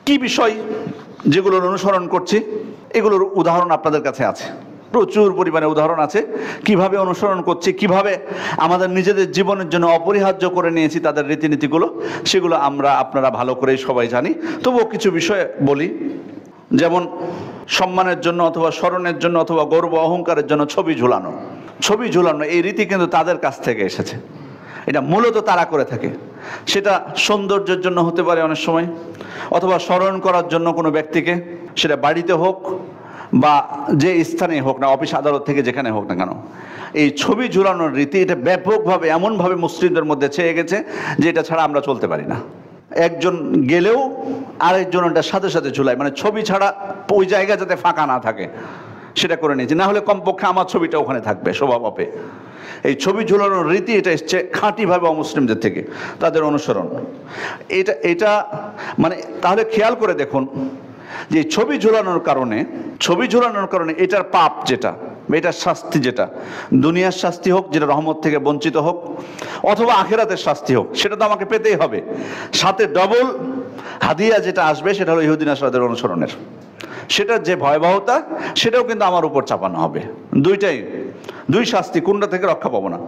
কি বিষয় যেগুলোর অনুসরণ করছি, এগুলোর উদাহরণ আপনাদের কাছে আছে, প্রচুর পরিমাণে উদাহরণ আছে। কিভাবে অনুসরণ করছি, কিভাবে আমাদের নিজেদের জীবনের জন্য অপরিহার্য করে নিয়েছি তাদের রীতিনীতিগুলো, সেগুলো আপনারা ভালো করেই সবাই জানি। তবুও কিছু বিষয় বলি। যেমন সম্মানের জন্য অথবা স্মরণের জন্য অথবা গর্ব অহংকারের জন্য ছবি ঝুলানো। ছবি ঝুলানো এই রীতি কিন্তু তাদের কাছ থেকে এসেছে, এটা মূলত তারা করে থাকে। সেটা সৌন্দর্যের জন্য হতে পারে অনেক সময়, অথবা স্মরণ করার জন্য কোনো ব্যক্তিকে, সেটা বাড়িতে হোক বা যে স্থানে হোক না, অফিস আদালত থেকে যেখানে হোক না কেন, এই ছবি ঝুলানোর রীতি এটা ব্যাপকভাবে এমনভাবে মুসলিমদের মধ্যে ছেয়ে গেছে যে এটা ছাড়া আমরা চলতে পারি না। একজন গেলেও আরেকজন এটার সাথে সাথে ঝুলায়, মানে ছবি ছাড়া ওই জায়গা যাতে ফাঁকা না থাকে সেটা করে নিয়েছে, না হলে কমপক্ষে আমার ছবিটা ওখানে থাকবে স্বভাবে। এই ছবি ঝুলানোর রীতি এটা এসছে খাঁটিভাবে অমুসলিমদের থেকে, তাদের অনুসরণ। এটা মানে তাহলে খেয়াল করে দেখুন যে ছবি ঝুলানোর কারণে এটার পাপ যেটা, এটার শাস্তি যেটা, দুনিয়ার শাস্তি হোক যেটা রহমত থেকে বঞ্চিত হোক, অথবা আখিরাতের শাস্তি হোক, সেটা তো আমাকে পেতেই হবে। সাথে ডবল হাদিয়া যেটা আসবে সেটা হলো ইহুদি নাসারাদের অনুসরণের, সেটার যে ভয়াবহতা সেটাও কিন্তু আমার উপর চাপানো হবে। দুই শাস্তি, কোনটা থেকে রক্ষা পাবো না।